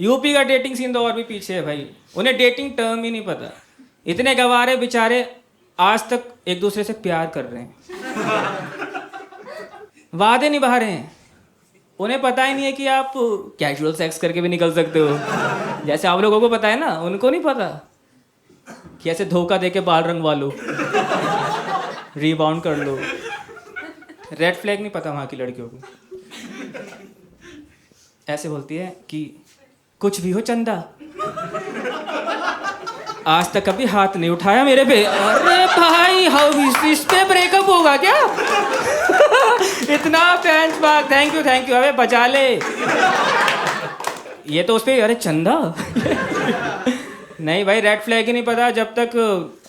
UP का dating scene तो और भी पीछे है भाई, उन्हें डेटिंग टर्म ही नहीं पता। इतने गवारे बेचारे आज तक एक दूसरे से प्यार कर रहे हैं, वादे निभा रहे हैं। उन्हें पता ही नहीं है कि आप कैजुअल सेक्स करके भी निकल सकते हो, जैसे आप लोगों को पता है ना, उनको नहीं पता कि ऐसे धोखा दे के बाल रंगवा लो, रीबाउंड कर लो। रेड फ्लैग नहीं पता वहाँ की लड़कियों को। ऐसे बोलती है कि कुछ भी हो चंदा, आज तक कभी हाथ नहीं उठाया मेरे पे। अरे भाई हाउ इस पे ब्रेकअप होगा क्या? इतना फैंस बाग, थैंक यू अबे बचा ले। ये तो उस पे अरे चंदा। नहीं भाई, रेड फ्लैग ही नहीं पता। जब तक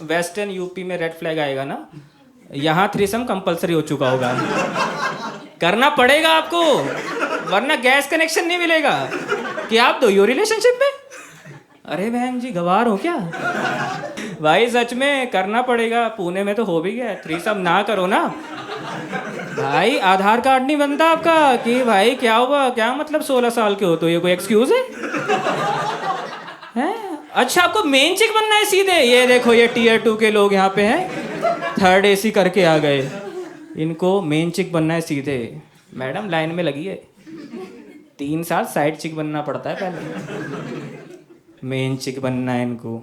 वेस्टर्न यूपी में रेड फ्लैग आएगा ना, यहाँ थ्रीसम कंपलसरी हो चुका होगा। करना पड़ेगा आपको, वरना गैस कनेक्शन नहीं मिलेगा कि आप दो यो रिलेशनशिप में। अरे बहन जी गवार हो क्या? भाई सच में करना पड़ेगा। पुणे में तो हो भी गया, थ्रीसम ना करो ना भाई, आधार कार्ड नहीं बनता आपका कि भाई क्या हुआ, क्या मतलब 16 साल के हो तो ये कोई एक्सक्यूज है? हैं? अच्छा आपको मेन चिक बनना है सीधे। ये देखो ये टीयर 2 के लोग यहाँ पे हैं, थर्ड एसी करके आ गए, इनको मेन चिक बनना है सीधे। मैडम लाइन में लगी है, 3 साल साइड चिक बनना पड़ता है पहले, मेन चिक बनना है इनको।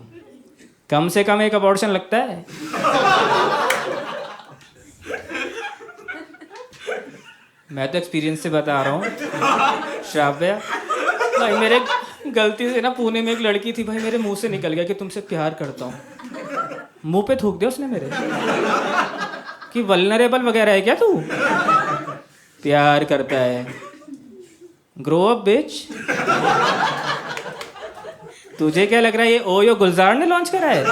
कम से कम एक अबॉर्शन लगता है। मैं तो एक्सपीरियंस से बता रहा हूँ श्राव्या भाई, मेरे गलती से ना पुणे में एक लड़की थी भाई, मेरे मुंह से निकल गया कि तुमसे प्यार करता हूँ। मुंह पे थूक दिया उसने मेरे कि वल्नरेबल वगैरह है क्या तू, प्यार करता है, ग्रो अप बिच। तुझे क्या लग रहा है ये ओयो गुलजार ने लॉन्च करा है?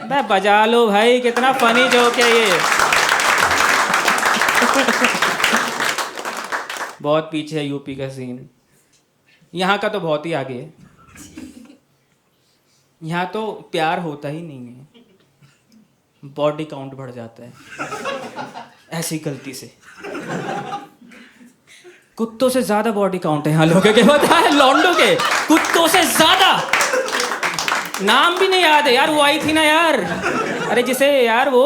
भाई बजा लो भाई, कितना फनी जोक है ये। बहुत पीछे है यूपी का सीन, यहाँ का तो बहुत ही आगे है। यहाँ तो प्यार होता ही नहीं है, बॉडी काउंट बढ़ जाता है ऐसी गलती से। कुत्तों से ज्यादा बॉडी काउंट है यहाँ लोगों के, पता है, लॉन्डो के कुत्तों से ज्यादा। नाम भी नहीं याद है यार, वो आई थी ना यार, अरे जिसे यार वो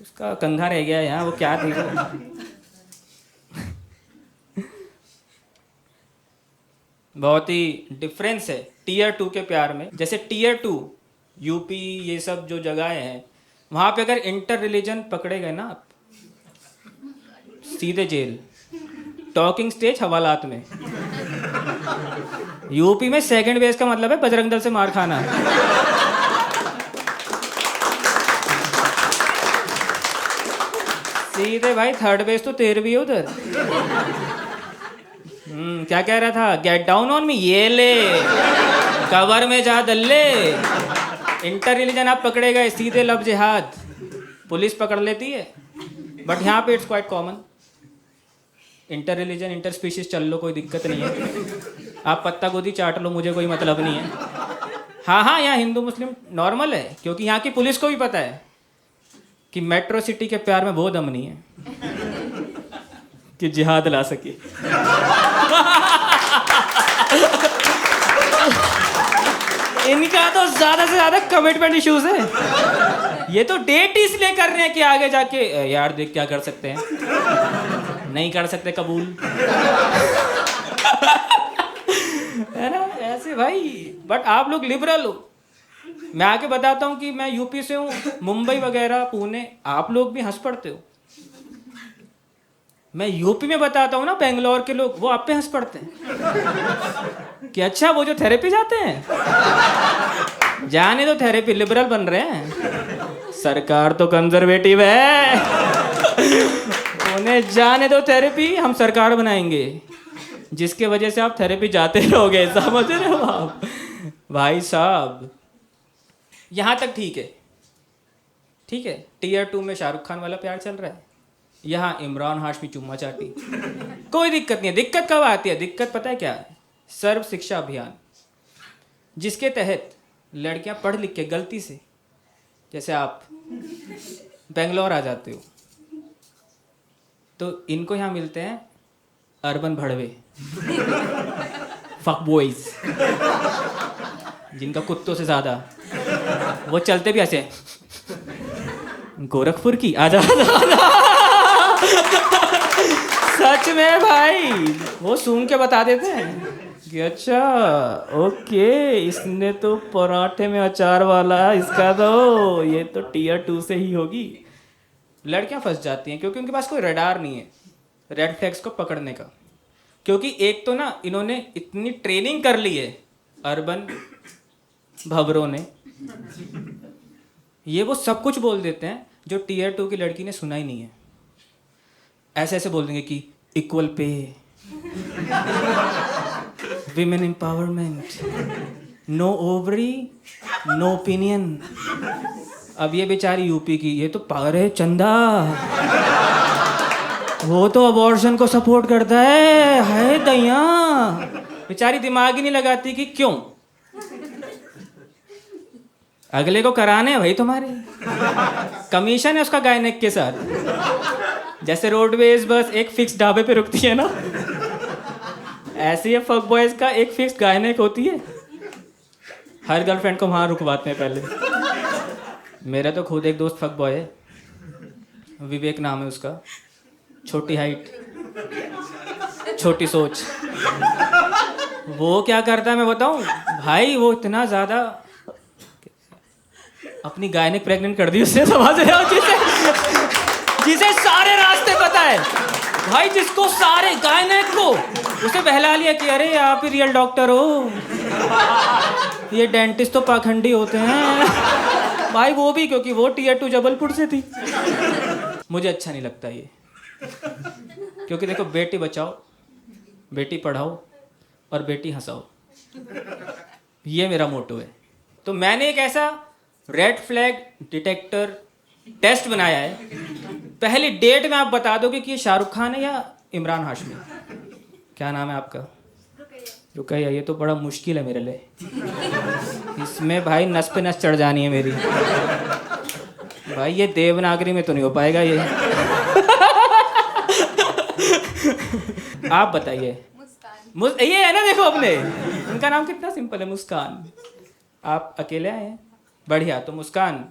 उसका कंधा रह गया यहाँ, वो क्या थी वो? बहुत ही डिफरेंस है टीयर 2 के प्यार में। जैसे टीयर 2 यूपी ये सब जो जगह हैं, वहाँ पे अगर इंटर रिलीजन पकड़े गए ना आप, सीधे जेल, टॉकिंग स्टेज हवालात में। यूपी में सेकंड बेस का मतलब है बजरंग दल से मार खाना। सीधे भाई थर्ड बेस तो 13वीं है उधर। क्या कह रहा था, गेट डाउन ऑन मी, ये ले कवर में जा दल्ले। इंटर रिलीजन आप पकड़े गए, सीधे लब जिहाद, पुलिस पकड़ लेती है। बट यहाँ पे it's quite common, inter religion inter species चल लो, कोई दिक्कत नहीं है। आप पत्ता गोदी चाट लो, मुझे कोई मतलब नहीं है। हाँ यहाँ हिंदू मुस्लिम नॉर्मल है, क्योंकि यहाँ की पुलिस को भी पता है कि मेट्रो सिटी के प्यार में वो दम नहीं है कि जिहाद ला सके। इनका तो ज्यादा से ज्यादा कमिटमेंट इश्यूज है। ये तो डेट इसलिए कर रहे हैं कि आगे जाके यार देख क्या कर सकते हैं, नहीं कर सकते कबूल, है ना ऐसे भाई। बट आप लोग लिबरल हो। मैं आके बताता हूँ कि मैं यूपी से हूँ, मुंबई वगैरह पुणे, आप लोग भी हंस पड़ते हो। मैं यूपी में बताता हूँ ना, बेंगलोर के लोग वो आप पे हंस पड़ते हैं कि अच्छा वो जो थेरेपी जाते हैं, जाने दो थेरेपी, लिबरल बन रहे हैं। सरकार तो कंजर्वेटिव है, उन्हें जाने दो थेरेपी, हम सरकार बनाएंगे जिसके वजह से आप थेरेपी जाते रहोगे। समझ रहे हो आप भाई साहब? यहाँ तक ठीक है, ठीक है। टीयर 2 में शाहरुख खान वाला प्यार चल रहा है, यहाँ इमरान हाशमी चुम्मा चाटी, कोई दिक्कत नहीं है। दिक्कत कब आती है? दिक्कत पता है क्या है? सर्व शिक्षा अभियान, जिसके तहत लड़कियां पढ़ लिख के गलती से, जैसे आप बेंगलोर आ जाते हो तो इनको यहाँ मिलते हैं अर्बन भड़वे। फक बॉयज, जिनका कुत्तों से ज्यादा, वो चलते भी ऐसे, गोरखपुर की आजा सच में भाई, वो सूंघ के बता देते हैं कि अच्छा ओके, इसने तो पराठे में अचार वाला, इसका तो ये तो टीयर 2 से ही होगी। लड़कियां फंस जाती हैं क्योंकि उनके पास कोई रडार नहीं है रेड फ्लैग्स को पकड़ने का। क्योंकि एक तो ना इन्होंने इतनी ट्रेनिंग कर ली है अर्बन भवरों ने, ये वो सब कुछ बोल देते हैं जो टीयर 2 की लड़की ने सुना ही नहीं है। ऐसे ऐसे बोल देंगे कि इक्वल पे, women empowerment, no ovary no opinion. अब ये बेचारी यूपी की, ये तो पागल है चंदा, वो तो अबॉर्शन को सपोर्ट करता है दैया। बेचारी दिमाग ही नहीं लगाती कि क्यों, अगले को कराने हैं भाई, तुम्हारे कमीशन है उसका गायनेक के साथ। जैसे रोडवेज बस एक फिक्स ढाबे पे रुकती है ना, ऐसे ही फक बॉयज का एक फिक्स गायनेक होती है, हर गर्लफ्रेंड को वहाँ रुकवाते हैं पहले। मेरा तो खुद एक दोस्त फक बॉय है, विवेक नाम है उसका, छोटी हाइट छोटी सोच। वो क्या करता है मैं बताऊं भाई, वो इतना ज़्यादा अपनी गायनेक प्रेग्नेंट कर दी उसने, समझ रहे हो, जिसे सारे रास्ते पता है भाई, जिसको सारे गायनेक को उसे बहला लिया कि अरे आप ही रियल डॉक्टर हो, ये डेंटिस्ट तो पाखंडी होते हैं भाई। वो भी क्योंकि वो टीयर 2 जबलपुर से थी। मुझे अच्छा नहीं लगता ये, क्योंकि देखो बेटी बचाओ, बेटी पढ़ाओ और बेटी हंसाओ, ये मेरा मोटो है। तो मैंने एक ऐसा रेड फ्लैग डिटेक्टर टेस्ट बनाया है, पहली डेट में आप बता दोगे कि ये शाहरुख खान है या इमरान हाशमी। क्या नाम है आपका? रुकैया। ये तो बड़ा मुश्किल है मेरे लिए, इसमें भाई नस पे नस चढ़ जानी है मेरी भाई, ये देवनागरी में तो नहीं हो पाएगा ये आप बताइए। ये है ना, देखो अपने, उनका नाम कितना सिंपल है, मुस्कान। आप अकेले आए हैं, बढ़िया। तो मुस्कान,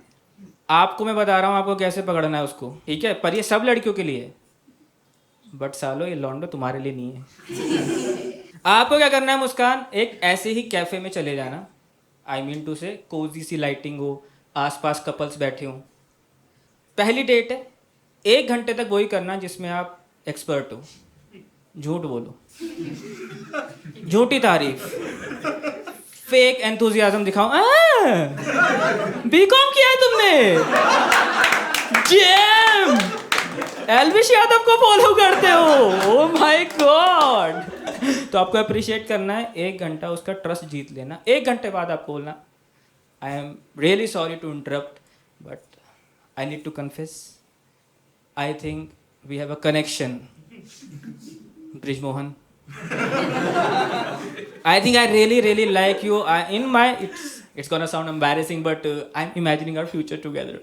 आपको मैं बता रहा हूँ आपको कैसे पकड़ना है उसको, ठीक है? पर ये सब लड़कियों के लिए, बट सालो ये लौंडो तुम्हारे लिए नहीं है। आपको क्या करना है मुस्कान, एक ऐसे ही कैफे में चले जाना, आई मीन टू से कोजी सी लाइटिंग हो, आसपास कपल्स बैठे हों। पहली डेट है, 1 घंटे तक वही करना जिसमें आप एक्सपर्ट हो। झूठ बोलो, झूठी तारीफ, फेक एंथुजियाज्म दिखाओ। बीकॉम किया है तुमने, जेम एलविश यादव को फॉलो करते हो, ओह माय गॉड। तो आपको अप्रिशिएट करना है, 1 घंटा उसका ट्रस्ट जीत लेना। 1 घंटे बाद आपको बोलना, I am really sorry to interrupt but I need to confess, I think we have a connection Brijmohan. I think I really like you. In my, it's gonna sound embarrassing, but I'm imagining our future together.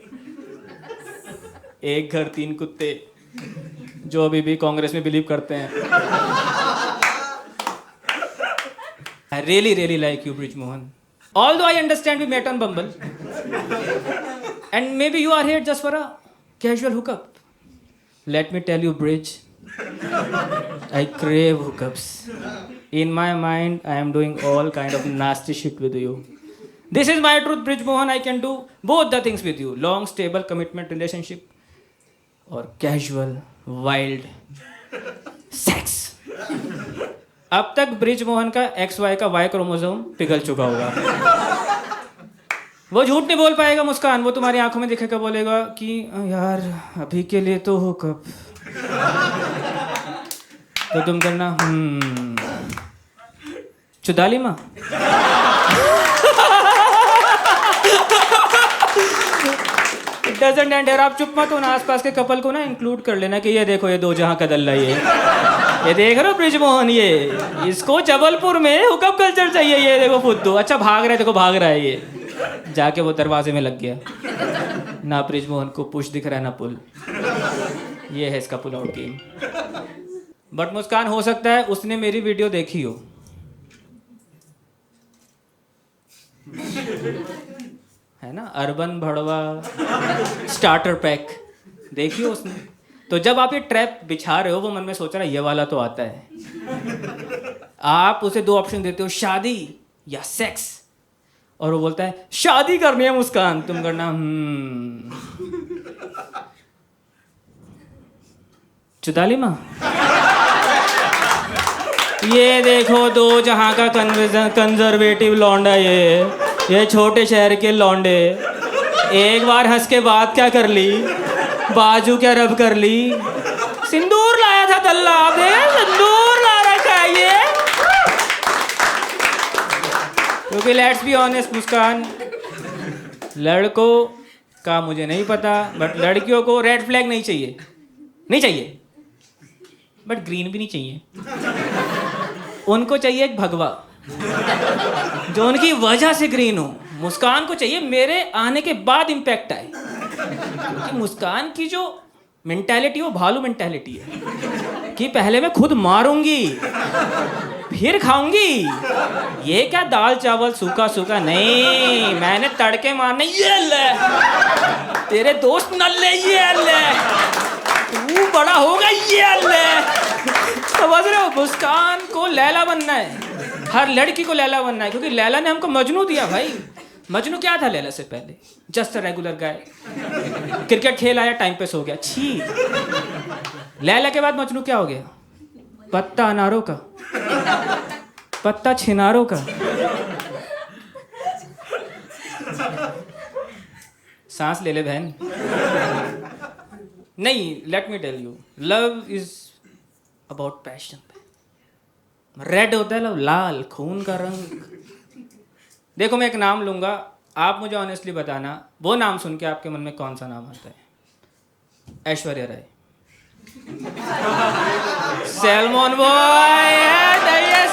एक घर 3 कुत्ते, जो अभी भी कांग्रेस में believe करते हैं। I really like you, Brijmohan. Although I understand we met on Bumble, and maybe you are here just for a casual hookup. Let me tell you, Bridge, I crave hookups. In my mind, I am doing all kind of nasty shit with you. This is my truth, Brijmohan. I can do both the things with you. Long, stable commitment relationship or casual, wild sex. अब तक ब्रिजमोहन का XY का Y chromosome पिघल चुका होगा। वो झूठ नहीं बोल पाएगा मुस्कान, वो तुम्हारी आंखों में दिखेगा, बोलेगा कि यार अभी के लिए तो हुकअप। तो तुम करना चुदाली माँ। डजंट एंड आप चुप मत हो ना, आसपास के कपल को ना इंक्लूड कर लेना कि ये देखो ये 2 जहां का दल्ला, ये देख रहे हो ब्रिजमोहन, ये इसको जबलपुर में हुकअप कल्चर चाहिए, ये देखो फुद्दू, अच्छा भाग रहा है, देखो भाग रहा है ये, जाके वो दरवाजे में लग गया। ना ब्रिजमोहन को पुश दिख रहा है ना पुल, ये है इसका पुल आउट गेम। बट मुस्कान, हो सकता है उसने मेरी वीडियो देखी हो, है ना, अर्बन भड़वा स्टार्टर पैक देखिए उसने। तो जब आप ये ट्रैप बिछा रहे हो, वो मन में सोच रहा है ये वाला तो आता है। आप उसे दो ऑप्शन देते हो, शादी या सेक्स, और वो बोलता है शादी करनी है मुस्कान। तुम करना चुताली माँ। ये देखो दो जहां का कंजर्वेटिव लौंडा, ये छोटे शहर के लौंडे। एक बार हंस के बात क्या कर ली, बाजू क्या रब कर ली। सिंदूर लाया था दल्ला, आप सिंदूर ला रखा है ये। क्योंकि लेट्स बी ऑनेस्ट मुस्कान, लड़कों का मुझे नहीं पता, बट लड़कियों को रेड फ्लैग नहीं चाहिए, नहीं चाहिए, बट ग्रीन भी नहीं चाहिए। उनको चाहिए एक भगवा जो उनकी वजह से ग्रीन हो। मुस्कान को चाहिए मेरे आने के बाद इम्पैक्ट आए, क्योंकि मुस्कान की जो मेंटालिटी वो भालू मेंटालिटी है कि पहले मैं खुद मारूंगी फिर खाऊंगी। ये क्या दाल चावल सूखा सूखा, नहीं, मैंने तड़के मारने। ये ले तेरे दोस्त नल्ले, ये ले तू बड़ा होगा, ये ले। समझ रहे हो, मुस्कान को लैला बनना है, हर लड़की को लैला बनना है, क्योंकि लैला ने हमको मजनू दिया भाई। मजनू क्या था लैला से पहले? Just a regular guy, cricket खेल आया, टाइम पास हो गया, छी। लैला के बाद मजनू क्या हो गया? पत्ता अनारों का, पत्ता छिनारों का। सांस ले ले बहन। नहीं, let me tell you, love is about passion. रेड होता है लव, लाल, खून का रंग। देखो मैं एक नाम लूंगा, आप मुझे ऑनेस्टली बताना, वो नाम सुन के आपके मन में कौन सा नाम आता है? Aishwarya Rai, salmon boy,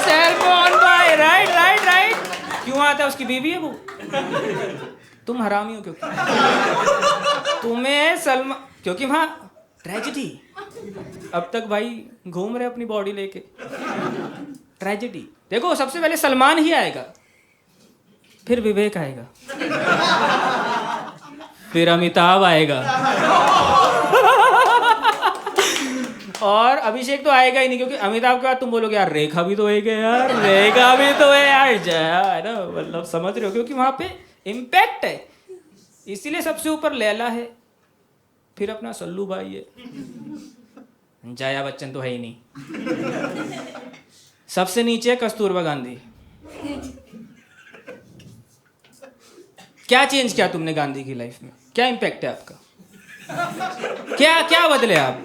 salmon boy, right right right. क्यों आता है? उसकी बीवी है वो। तुम हरामी हो क्योंकि तुम्हें सलमान, क्योंकि वहां ट्रेजेडी। अब तक भाई घूम रहे अपनी बॉडी लेके, ट्रेजेडी। देखो सबसे पहले सलमान ही आएगा, फिर विवेक आएगा, फिर अमिताभ आएगा, और अभिषेक तो आएगा ही नहीं, क्योंकि अमिताभ के बाद तुम बोलोगे यार रेखा भी तो है यार, रेखा भी तो है यार, है ना, मतलब समझ रहे हो, क्योंकि वहां पे इम्पैक्ट है। इसीलिए सबसे ऊपर लैला है, फिर अपना सल्लू भाई है, जया बच्चन तो है ही नहीं, सबसे नीचे है कस्तूरबा गांधी। क्या चेंज किया तुमने गांधी की लाइफ में? क्या इम्पैक्ट है आपका? क्या क्या बदले आप?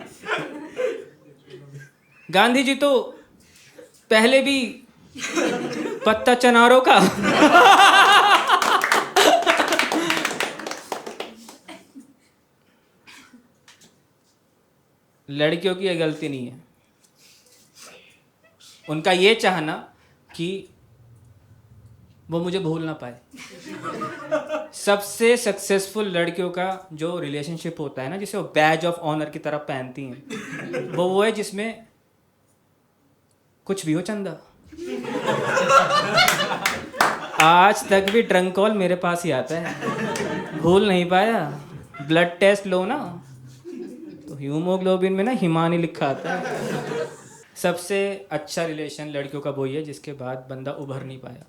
गांधी जी तो पहले भी पत्ता चनारों का लड़कियों की यह गलती नहीं है, उनका ये चाहना कि वो मुझे भूल ना पाए। सबसे सक्सेसफुल लड़कियों का जो रिलेशनशिप होता है ना, जिसे वो बैज ऑफ ऑनर की तरह पहनती हैं, वो है जिसमें कुछ भी हो चंदा। आज तक भी ड्रंक कॉल मेरे पास ही आता है, भूल नहीं पाया। ब्लड टेस्ट लो ना तो हीमोग्लोबिन में ना हिमानी लिखा आता है। सबसे अच्छा रिलेशन लड़कियों का वही है जिसके बाद बंदा उभर नहीं पाया,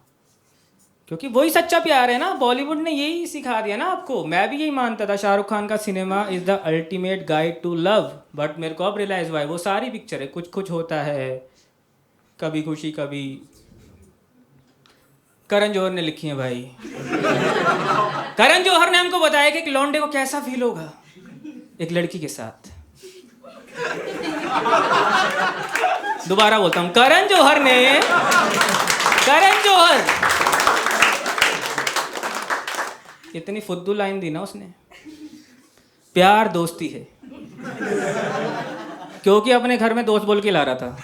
क्योंकि वही सच्चा प्यार है ना। बॉलीवुड ने यही सिखा दिया ना आपको। मैं भी यही मानता था, शाहरुख खान का cinema is the ultimate guide to love, but मेरे को अब रियलाइज हुआ है वो सारी पिक्चर है, कुछ कुछ होता है, कभी खुशी कभी, करण जौहर ने लिखी है भाई। करण जौहर ने हमको बताया कि एक लौंडे को कैसा फील होगा एक लड़की के साथ। दोबारा बोलता हूं, करण जौहर इतनी फुद्दू लाइन दी ना उसने, प्यार दोस्ती है, क्योंकि अपने घर में दोस्त बोल के ला रहा था,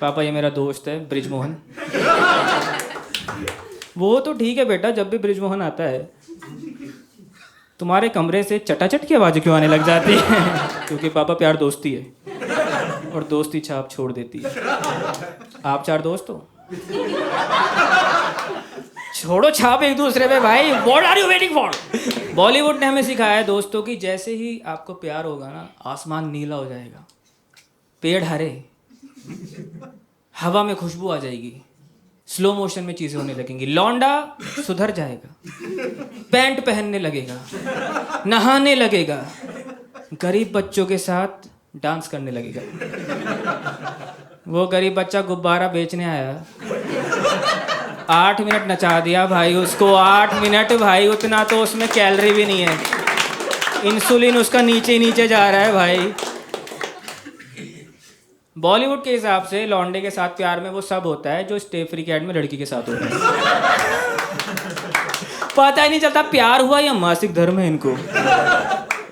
पापा ये मेरा दोस्त है ब्रिजमोहन। वो तो ठीक है बेटा, जब भी ब्रिजमोहन आता है तुम्हारे कमरे से चटाचट की आवाज़ क्यों आने लग जाती है? क्योंकि पापा प्यार दोस्ती है, और दोस्ती छाप छोड़ देती है। आप चार दोस्त हो, छोड़ो छाप एक दूसरे पे भाई, what are you waiting for. Bollywood ने हमें सिखाया है दोस्तों कि जैसे ही आपको प्यार होगा ना, आसमान नीला हो जाएगा, पेड़ हरे, हवा में खुशबू आ जाएगी, स्लो मोशन में चीजें होने लगेंगी, लौंडा सुधर जाएगा, पैंट पहनने लगेगा, नहाने लगेगा, गरीब बच्चों के साथ डांस करने लगेगा। वो गरीब बच्चा गुब्बारा बेचने आया, 8 मिनट नचा दिया भाई उसको, 8 मिनट भाई, उतना तो उसमें कैलोरी भी नहीं है, इंसुलिन उसका नीचे नीचे जा रहा है भाई। बॉलीवुड के हिसाब से लौंडे के साथ प्यार में वो सब होता है जो स्टे फ्री कैड में लड़की के साथ होता है। पता ही नहीं चलता प्यार हुआ या मासिक धर्म है इनको।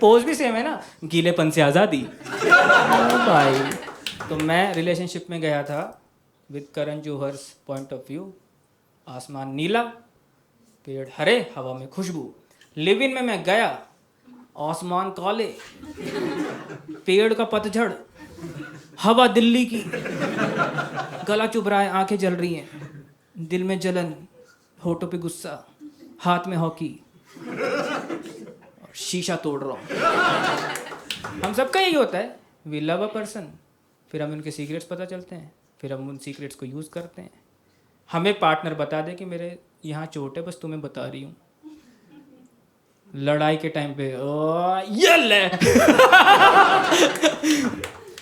पोज भी सेम है ना, गीलेपन से आज़ादी भाई। तो मैं रिलेशनशिप में गया था with Karan Johar's point of view, आसमान नीला, पेड़ हरे, हवा में खुशबू। लिव इन में मैं गया, आसमान काले, पेड़ का पतझड़, हवा दिल्ली की, गला चुभ रहा है, आंखें जल रही हैं, दिल में जलन, होठों पे गुस्सा, हाथ में हॉकी, और शीशा तोड़ रहा हूँ। हम सबका यही होता है, वी लव अ पर्सन, फिर हमें उनके सीक्रेट्स पता चलते हैं, फिर हम उन सीक्रेट्स को यूज़ करते हैं। हमें पार्टनर बता दे कि मेरे यहाँ चोट है, बस तुम्हें बता रही हूँ। लड़ाई के टाइम पे ये ले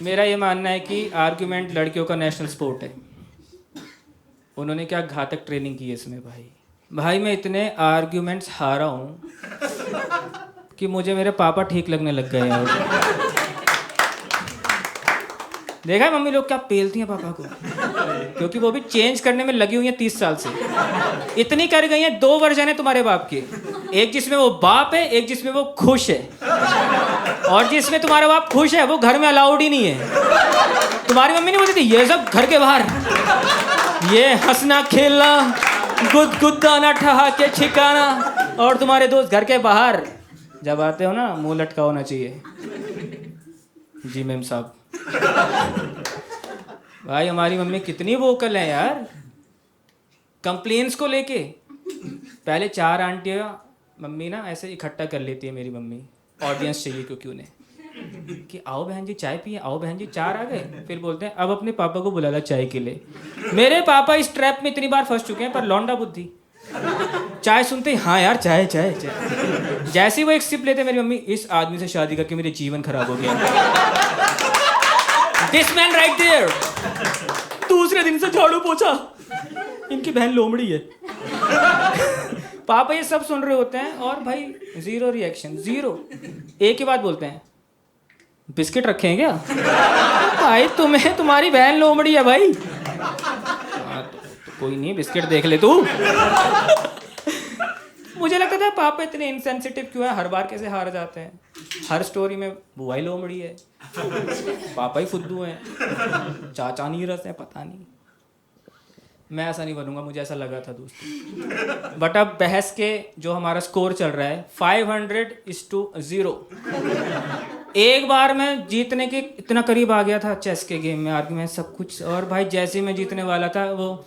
मेरा ये मानना है कि आर्ग्यूमेंट लड़कियों का नेशनल स्पोर्ट है। उन्होंने क्या घातक ट्रेनिंग की है इसमें भाई मैं इतने आर्ग्यूमेंट्स हारा हूँ कि मुझे मेरे पापा ठीक लगने लग गए हैं। देखा है मम्मी लोग क्या पेलती हैं पापा को, क्योंकि वो भी चेंज करने में लगी हुई हैं 30 साल से। इतनी कर गई हैं, 2 वर्जन है तुम्हारे बाप के, एक जिसमें वो बाप है, एक जिसमें वो खुश है, और जिसमें तुम्हारा बाप खुश है वो घर में अलाउड ही नहीं है। तुम्हारी मम्मी नहीं बोलती थी ये सब घर के बाहर, ये हंसना खेलना, गुदगुदाना, ठहाके ठिकाना, और तुम्हारे दोस्त घर के बाहर। जब आते हो ना मुंह लटका होना चाहिए। जी मैम साहब। भाई हमारी मम्मी कितनी वोकल है यार कंप्लेंट्स को लेके। पहले 4 आंटियाँ मम्मी ना ऐसे इकट्ठा कर लेती है मेरी मम्मी, ऑडियंस चाहिए क्योंकि उन्हें, कि आओ बहन जी चाय पिए, आओ बहन जी 4 आ गए। फिर बोलते हैं अब अपने पापा को बुला ला चाय के लिए। मेरे पापा इस ट्रैप में इतनी बार फंस चुके हैं, पर लौंडा बुद्धि, चाय सुनते ही हाँ यार चाय चाय चाय। जैसे ही वो एक सिप लेते मेरी मम्मी, इस आदमी से शादी करके मेरे जीवन खराब हो गया। This man right there। दूसरे दिन से झाड़ू पोछा, इनकी बहन लोमड़ी है। पापा ये सब सुन रहे होते हैं और भाई 0 रिएक्शन, 0। एक ही बात बोलते हैं, बिस्किट रखे हैं क्या? भाई तुम्हें तुम्हारी बहन लोमड़ी है भाई। तो कोई नहीं, बिस्किट देख ले तू। मुझे लगता था पापा इतने इनसेंसिटिव क्यों है, हर बार कैसे हार जाते हैं। हर स्टोरी में बुआ ही लोमड़ी है, पापा ही फुद्दू हैं, चाचा नीरस है, पता नहीं। मैं ऐसा नहीं बनूंगा, मुझे ऐसा लगा था दोस्तों। बट अब बहस के जो हमारा स्कोर चल रहा है 500-0। एक बार मैं जीतने के इतना करीब आ गया था चेस के गेम में, आर्ग्यूमेंट सब कुछ, और भाई जैसे ही मैं जीतने वाला था वो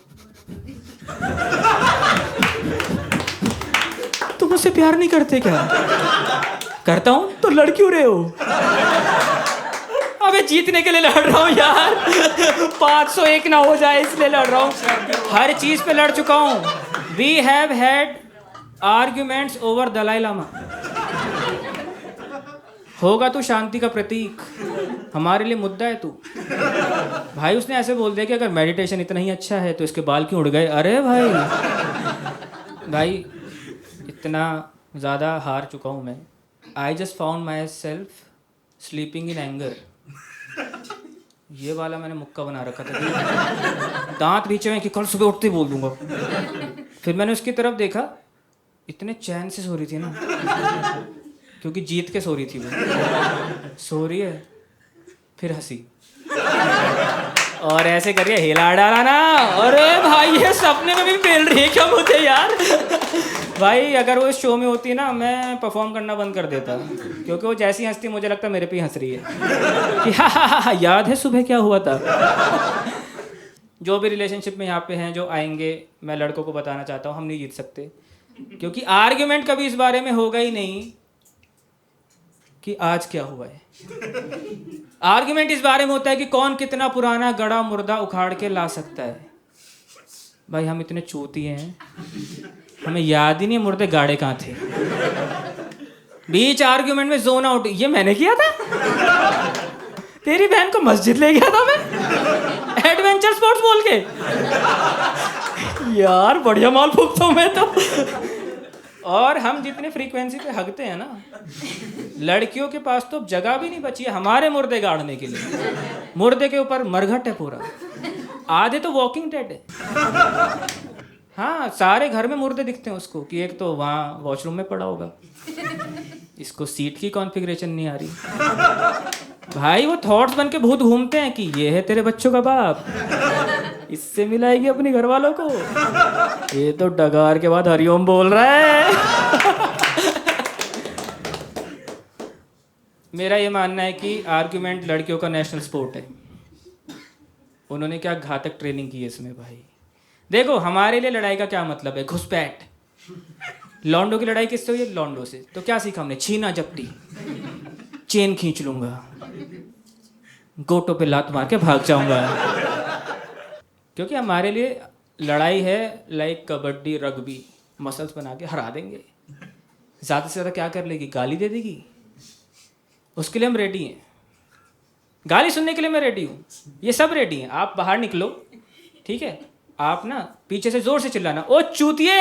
तुम मुझसे प्यार नहीं करते क्या? करता हूँ तो लड़ क्यों रहे हो? अबे जीतने के लिए लड़ रहा हूँ यार, 501 ना हो जाए इसलिए लड़ रहा हूँ। हर चीज पे लड़ चुका हूँ। We have had arguments over Dalai Lama. होगा तू शांति का प्रतीक, हमारे लिए मुद्दा है तू। भाई उसने ऐसे बोल दिया कि अगर मेडिटेशन इतना ही अच्छा है तो इसके बाल क्यों उड़ गए? अरे भाई इतना ज़्यादा हार चुका हूँ मैं। I just found my self sleeping in anger. ये वाला मैंने मुक्का बना रखा था, दांत नीचे में कि कल सुबह उठते ही बोल दूंगा। फिर मैंने उसकी तरफ देखा, इतने चैन से सो रही थी ना, क्योंकि जीत के सो रही थी वो। सो रही है, फिर हंसी और ऐसे करके हिला डाला ना। अरे भाई ये सपने में भी पेल रही है क्या मुझे यार? भाई अगर वो इस शो में होती ना, मैं परफॉर्म करना बंद कर देता, क्योंकि वो जैसी हंसती मुझे लगता मेरे पे ही हंस रही है कि हा, याद है सुबह क्या हुआ था। जो भी रिलेशनशिप में यहाँ पे हैं जो आएंगे, मैं लड़कों को बताना चाहता हूँ हम नहीं जीत सकते, क्योंकि आर्ग्यूमेंट कभी इस बारे में होगा ही नहीं कि आज क्या हुआ है। आर्ग्यूमेंट इस बारे में होता है कि कौन कितना पुराना गड़ा मुर्दा उखाड़ के ला सकता है। भाई हम इतने चूतिए हैं, हमें याद ही नहीं मुर्दे गाड़े कहाँ थे। बीच आर्ग्यूमेंट में जोन आउट, ये मैंने किया था, तेरी बहन को मस्जिद ले गया था मैं एडवेंचर स्पोर्ट्स बोल के। यार बढ़िया माल फूकता हूँ मैं तो। और हम जितने फ्रीक्वेंसी पे हगते हैं ना, लड़कियों के पास तो जगह भी नहीं बची है हमारे मुर्दे गाड़ने के लिए। मुर्दे के ऊपर मरघट है पूरा, आधे तो वॉकिंग डेड है। हाँ, सारे घर में मुर्दे दिखते हैं उसको कि एक तो वहाँ वॉशरूम में पड़ा होगा, इसको सीट की कॉन्फ़िगरेशन नहीं आ रही। भाई वो थॉट्स बन के भूत घूमते हैं कि ये है तेरे बच्चों का बाप, इससे मिलाएगी अपने घर वालों को, ये तो डगार के बाद हरिओम बोल रहा है। मेरा ये मानना है कि आर्ग्यूमेंट लड़कियों का नेशनल स्पोर्ट है। उन्होंने क्या घातक ट्रेनिंग की है इसमें भाई। देखो हमारे लिए लड़ाई का क्या मतलब है, घुसपैठ। लॉन्डो की लड़ाई किससे हुई है? लॉन्डो से। तो क्या सीखा हमने? छीना झपटी, चेन खींच लूंगा, गोटों पे लात मार के भाग जाऊंगा। क्योंकि हमारे लिए लड़ाई है लाइक कबड्डी रग्बी, मसल्स बना के हरा देंगे। ज़्यादा से ज़्यादा क्या कर लेगी? गाली दे देगी। उसके लिए हम रेडी हैं, गाली सुनने के लिए मैं रेडी हूँ, ये सब रेडी हैं। आप बाहर निकलो, ठीक है, आप ना पीछे से जोर से चिल्लाना, ओ चूतिए।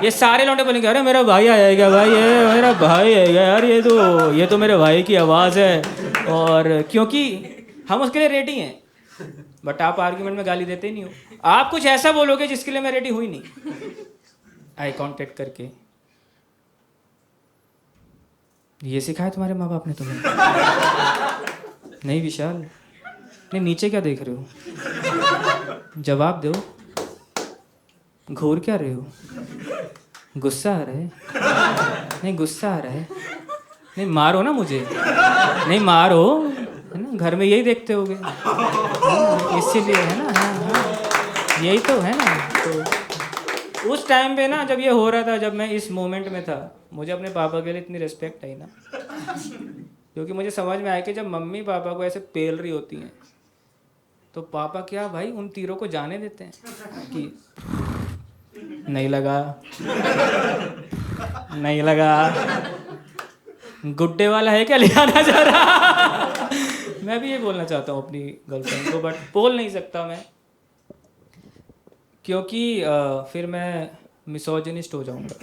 ये सारे लौंडे बोलेंगे अरे मेरा भाई आएगा, भाई है मेरा भाई आएगा यार, ये तो मेरे भाई की आवाज़ है। और क्योंकि हम उसके लिए रेडी हैं। बट आप आर्ग्यूमेंट में गाली देते ही नहीं हो। आप कुछ ऐसा बोलोगे जिसके लिए मैं रेडी हुई नहीं। आई कांटेक्ट करके। ये सिखाया तुम्हारे माँ बाप ने तुम्हें? नहीं विशाल, नहीं नीचे क्या देख रहे हो? जवाब दो, घूर क्या रहे हो? गुस्सा आ रहा है? नहीं गुस्सा आ रहा है? नहीं मारो ना मुझे, नहीं मारो, है ना, घर में यही देखते होगे, इसीलिए है ना। हाँ हाँ यही तो है ना। तो उस टाइम पे ना जब ये हो रहा था, जब मैं इस मोमेंट में था, मुझे अपने पापा के लिए इतनी रिस्पेक्ट आई ना, क्योंकि मुझे समझ में आया कि जब मम्मी पापा को ऐसे पेल रही होती हैं तो पापा क्या भाई उन तीरों को जाने देते हैं कि नहीं लगा, नहीं लगा, गुड्डे वाला है क्या ले आना जा रहा। मैं भी ये बोलना चाहता हूँ अपनी गर्लफ्रेंड को, बट बोल नहीं सकता मैं, क्योंकि फिर मैं मिसोजिनिस्ट हो जाऊँगा,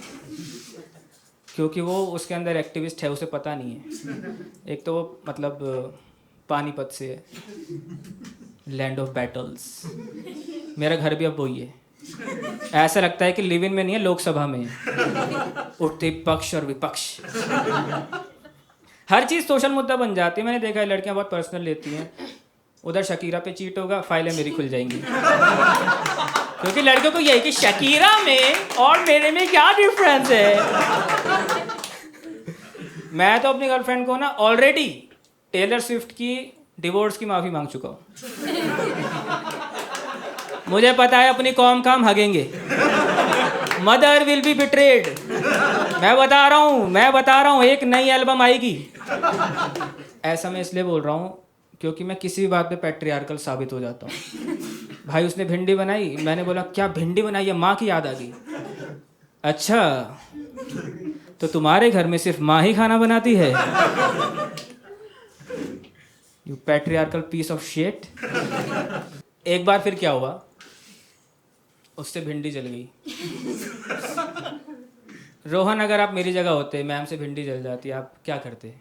क्योंकि वो उसके अंदर एक्टिविस्ट है, उसे पता नहीं है। एक तो वो मतलब पानीपत से है, लैंड ऑफ बैटल्स। मेरा घर भी अब वही है। ऐसा लगता है कि लिव इन में नहीं है, लोकसभा में है। उठते पक्ष और विपक्ष, हर चीज़ सोशल मुद्दा बन जाती है। मैंने देखा है लड़कियां बहुत पर्सनल लेती हैं। उधर शकीरा पे चीट होगा, फाइलें मेरी खुल जाएंगी, क्योंकि लड़कियों को यही कि शकीरा में और मेरे में क्या डिफरेंस है। मैं तो अपनी गर्लफ्रेंड को ना ऑलरेडी टेलर स्विफ्ट की डिवोर्स की माफ़ी मांग चुका हूँ। मुझे पता है अपनी कौम काम हगेंगे, मदर विल बी बिट्रेड। मैं बता रहा हूँ एक नई एल्बम आएगी। ऐसा मैं इसलिए बोल रहा हूँ क्योंकि मैं किसी भी बात पे पैट्रियार्कल साबित हो जाता हूँ। भाई उसने भिंडी बनाई, मैंने बोला क्या भिंडी बनाई है? माँ की याद आ गई। अच्छा तो तुम्हारे घर में सिर्फ माँ ही खाना बनाती है? You patriarchal piece of shit. एक बार फिर क्या हुआ, उससे भिंडी जल गई। रोहन अगर आप मेरी जगह होते, मैम से भिंडी जल जाती, आप क्या करते?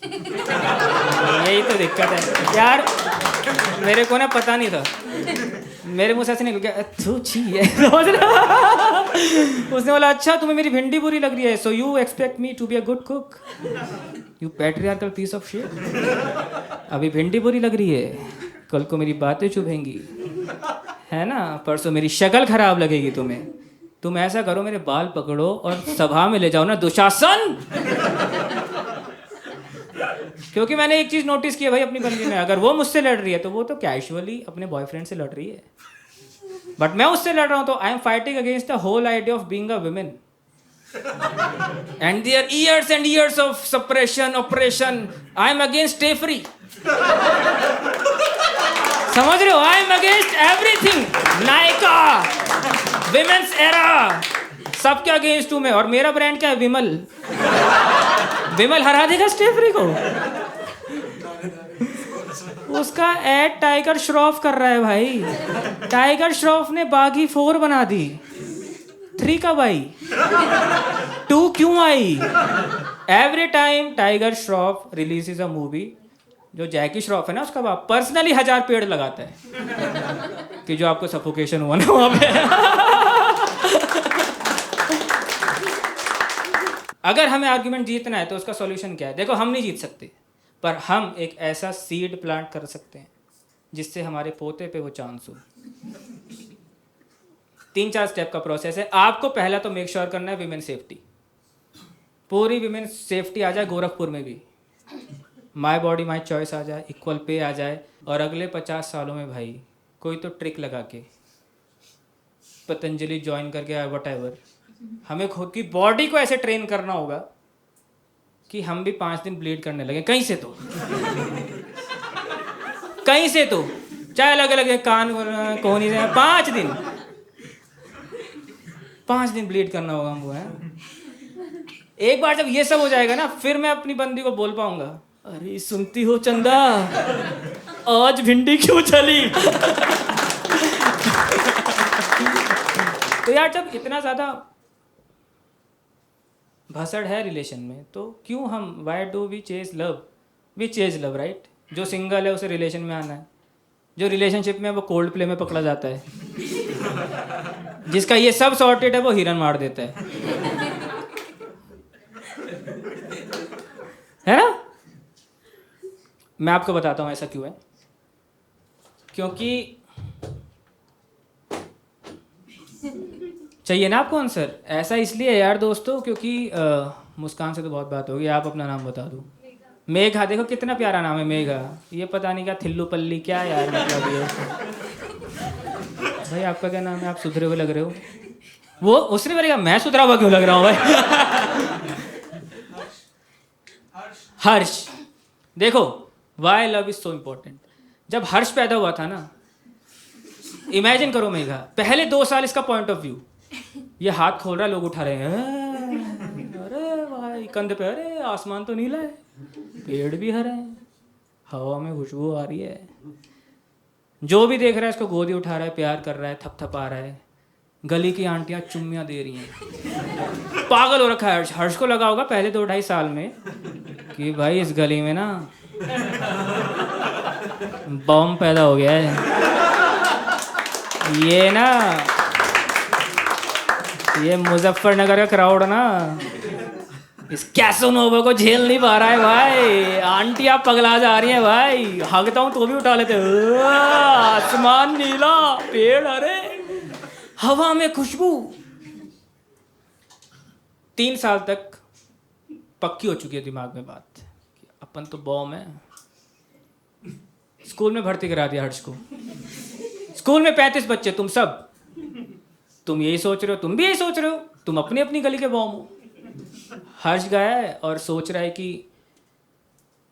यही तो दिक्कत है यार, मेरे को ना पता नहीं था, मेरे मुंह से ऐसे निकल गया तू छी है। उसने बोला अच्छा तुम्हें मेरी भिंडी बुरी लग रही है, so you expect me to be a good cook, you patriarchal piece of shit. अभी भिंडी बुरी लग रही है, कल को मेरी बातें चुभेंगी, है ना, परसों मेरी शक्ल खराब लगेगी तुम्हें। तुम ऐसा करो मेरे बाल पकड़ो और सभा में ले जाओ ना, दुशासन। क्योंकि मैंने एक चीज़ नोटिस की है भाई अपनी बंदी में, अगर वो मुझसे लड़ रही है तो वो तो कैजुअली अपने बॉयफ्रेंड से लड़ रही है, बट मैं उससे लड़ रहा हूँ तो I am fighting against the whole idea of being a women and their years and years of suppression operation. I am against Stayfree. समझ रहे हो? I am against everything. Nykaa, women's era, सबके अगेंस्ट हूं मैं. और मेरा brand क्या है? विमल. विमल हरा देगा स्टे फ्री को. उसका एड टाइगर श्रॉफ कर रहा है भाई. टाइगर श्रॉफ ने बागी 4 बना दी. 3 कब आई? 2 क्यों आई? Every time Tiger Shroff release a movie, जो जैकी श्रॉफ है ना उसका बाप पर्सनली 1000 पेड़ लगाता है कि जो आपको सफोकेशन हुआ ना वहां पे. अगर हमें आर्गुमेंट जीतना है तो उसका सॉल्यूशन क्या है? देखो, हम नहीं जीत सकते, पर हम एक ऐसा सीड प्लांट कर सकते हैं जिससे हमारे पोते पे वो चांस हो. 3-4 स्टेप का प्रोसेस है. आपको पहला तो मेक श्योर करना है विमेन सेफ्टी. पूरी विमेन सेफ्टी आ जाए गोरखपुर में भी. माई बॉडी माई चॉइस आ जाए, इक्वल पे आ जाए, और अगले 50 सालों में भाई कोई तो ट्रिक लगा के पतंजलि ज्वाइन करके वट एवर, हमें खुद की बॉडी को ऐसे ट्रेन करना होगा कि हम भी 5 दिन ब्लीड करने लगे कहीं से तो. कहीं से तो, चाहे अलग अलग कान कोहनी से. 5 दिन ब्लीड करना होगा हमको है. एक बार जब ये सब हो जाएगा ना, फिर मैं अपनी बंदी को बोल पाऊंगा, अरे सुनती हो चंदा, आज भिंडी क्यों चली. तो यार, जब इतना ज्यादा भसड़ है रिलेशन में तो क्यों हम, why do we chase love? We chase love, right? जो सिंगल है उसे रिलेशन में आना है, जो रिलेशनशिप में वो कोल्ड प्ले में पकड़ा जाता है, जिसका ये सब सॉर्टेड है वो हिरन मार देता है ना? मैं आपको बताता हूँ ऐसा क्यों है. क्योंकि चाहिए ना आपको आंसर. ऐसा इसलिए यार दोस्तों, क्योंकि मुस्कान से तो बहुत बात होगी, आप अपना नाम बता दो. मेघा, देखो कितना प्यारा नाम है मेघा. ये पता नहीं क्या थिल्लू पल्ली क्या यार मतलब ये. भाई आपका क्या नाम है? आप सुधरे हुए लग रहे हो. वो उसने बोलेगा मैं सुधरा हुआ क्यों लग रहा हूँ भाई. हर्ष. देखो, why love is so important. जब हर्ष पैदा हुआ था ना, इमेजिन करो मेघा, पहले 2 साल इसका पॉइंट ऑफ व्यू, ये हाथ खोल रहा है, लोग उठा रहे हैं, अरे भाई कंधे पे, अरे आसमान तो नीला है, पेड़ भी हरे हैं, हवा में खुशबू आ रही है. जो भी देख रहा है इसको गोदी उठा रहा है, प्यार कर रहा है, थपथपा रहा है. गली की आंटियां चुम्मियां दे रही हैं. पागल हो रखा है हर्ष. हर्ष को लगा होगा पहले 2-2.5 साल में कि भाई इस गली में ना बम पैदा हो गया है. ये ना, ये मुजफ्फरनगर का क्राउड ना इस कैसोनोवा को झेल नहीं पा रहा है भाई. आंटियां पगला जा रही हैं भाई. हगता हूं तो भी उठा लेते. आसमान नीला, पेड़ हरे, हवा में खुशबू. 3 साल तक पक्की हो चुकी है दिमाग में बात, अपन तो बॉम है. स्कूल में भर्ती करा दिया हर्ष को. स्कूल में 35 बच्चे, तुम सब, तुम यही सोच रहे हो, तुम भी यही सोच रहे हो, तुम अपनी अपनी गली के बॉम हो. हर्ष गया है और सोच रहा है कि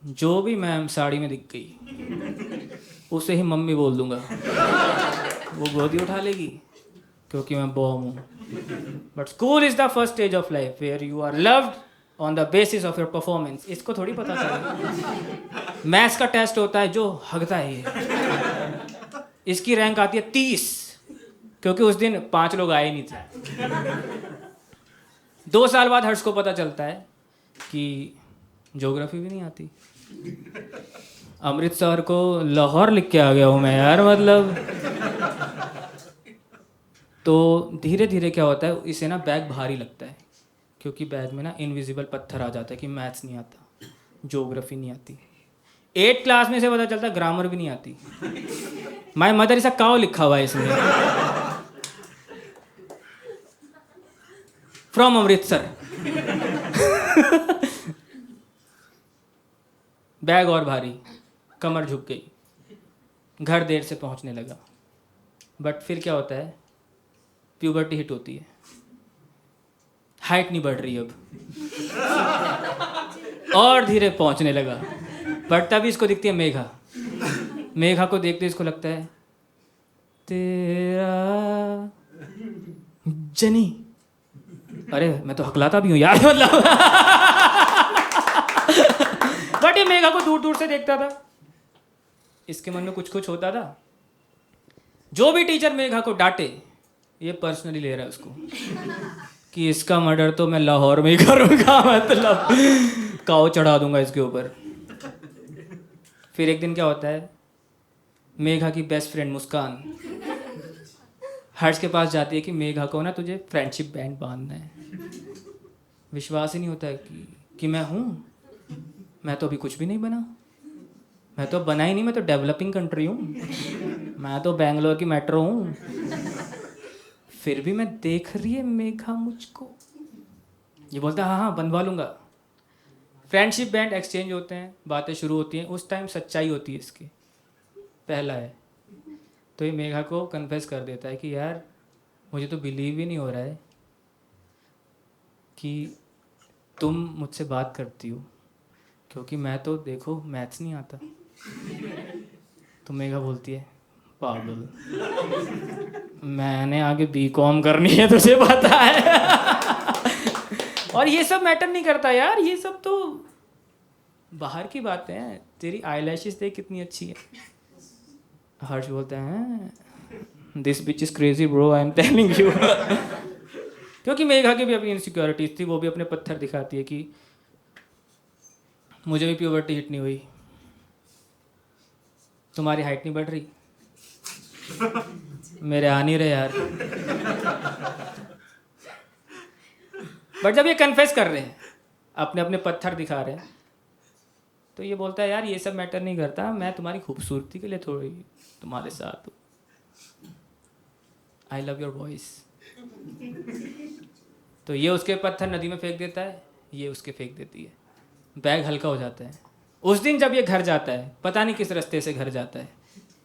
जो भी मैम साड़ी में दिख गई उसे ही मम्मी बोल दूंगा, वो गोदी उठा लेगी क्योंकि मैं बॉम हूँ. But school is the first stage of life where you are loved on the basis of your performance. इसको थोड़ी पता चला. मैथ्स का टेस्ट होता है, जो हगता है ये, इसकी रैंक आती है 30, क्योंकि उस दिन 5 लोग आए नहीं थे. 2 साल बाद हर्ष को पता चलता है कि ज्योग्राफी भी नहीं आती. अमृतसर को लाहौर लिख के आ गया हूँ मैं यार, मतलब. तो धीरे धीरे क्या होता है, इसे ना बैग भारी लगता है, क्योंकि बैग में ना इनविजिबल पत्थर आ जाता है कि मैथ्स नहीं आता, ज्योग्राफी नहीं आती. 8th क्लास में से पता चलता है ग्रामर भी नहीं आती. माय मदर ऐसा काव लिखा हुआ है इसमें, फ्रॉम अमृतसर. बैग और भारी, कमर झुक गई, घर देर से पहुंचने लगा। बट फिर क्या होता है, प्यूबर्टी हिट होती है, हाइट नहीं बढ़ रही अब, और धीरे पहुंचने लगा। बट तभी इसको दिखती है मेघा। मेघा को देखते इसको लगता है तेरा जनी, अरे मैं तो हकलाता भी हूँ यार मतलब। बट ये मेघा को दूर दूर से देखता था, इसके मन में कुछ कुछ होता था। जो भी टीचर मेघा को डांटे, ये पर्सनली ले रहा है उसको कि इसका मर्डर तो मैं लाहौर में ही करूँगा, मतलब काऊ चढ़ा दूंगा इसके ऊपर। फिर एक दिन क्या होता है, मेघा की बेस्ट फ्रेंड मुस्कान हर्ष के पास जाती है कि मेघा को ना तुझे फ्रेंडशिप बैंड बांधना है। विश्वास ही नहीं होता है कि मैं हूँ, मैं तो अभी कुछ भी नहीं बना, मैं तो बना ही नहीं, मैं तो डेवलपिंग कंट्री हूँ, मैं तो बेंगलोर की मेट्रो हूँ। फिर भी मैं देख रही है मेघा मुझको। ये बोलता है हाँ बनवा लूँगा। फ्रेंडशिप बैंड एक्सचेंज होते हैं, बातें शुरू होती हैं। उस टाइम सच्चाई होती है इसकी, पहला है। तो ये मेघा को कन्फेस कर देता है कि यार मुझे तो बिलीव ही नहीं हो रहा है कि तुम मुझसे बात करती हो, क्योंकि मैं तो देखो मैथ्स नहीं आता। तो मेघा बोलती है पागल, मैंने आगे बीकॉम करनी है, तुझे पता है। और ये सब मैटर नहीं करता यार, ये सब तो बाहर की बातें हैं। तेरी आईलैशेस देख कितनी अच्छी है। हर्ष बोलते हैं this beach is crazy bro, I am telling you. क्योंकि मेघा की भी अपनी इनसिक्योरिटीज थी, वो भी अपने पत्थर दिखाती है कि मुझे भी प्यूबर्टी हिट नहीं हुई, तुम्हारी हाइट नहीं बढ़ रही, मेरे आ नहीं रहे यार। बट जब ये कन्फेस कर रहे हैं, अपने अपने पत्थर दिखा रहे हैं, तो ये बोलता है यार ये सब मैटर नहीं करता, मैं तुम्हारी खूबसूरती के लिए थोड़ी तुम्हारे साथ हूँ। I love your voice. तो ये उसके पत्थर नदी में फेंक देता है, ये उसके फेंक देती है। बैग हल्का हो जाता है। उस दिन जब ये घर जाता है, पता नहीं किस रास्ते से घर जाता है,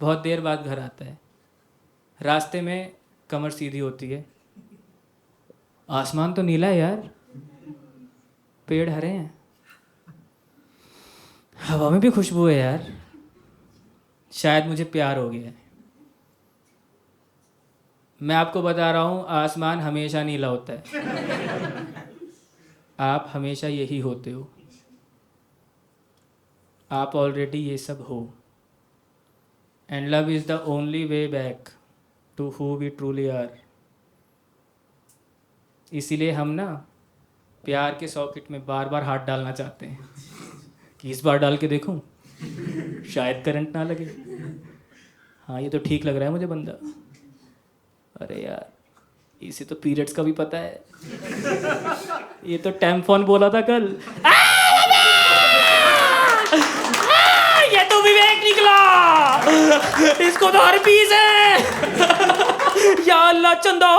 बहुत देर बाद घर आता है। रास्ते में कमर सीधी होती है, आसमान तो नीला है यार, पेड़ हरे हैं, हवा में भी खुशबू है यार, शायद मुझे प्यार हो गया है। मैं आपको बता रहा हूँ आसमान हमेशा नीला होता है, आप हमेशा यही होते हो, आप ऑलरेडी ये सब हो। And love is the only way back to who we truly are. इसीलिए हम ना प्यार के सॉकेट में बार बार हाथ डालना चाहते हैं कि इस बार डाल के देखूं, शायद करंट ना लगे। हाँ ये तो ठीक लग रहा है मुझे बंदा, अरे यार इसे तो पीरियड्स का भी पता है, ये तो टैम्फॉन बोला था कल। ये तो विवेक निकला, इसको तो हर्पीस है। या अल्लाह चंदा।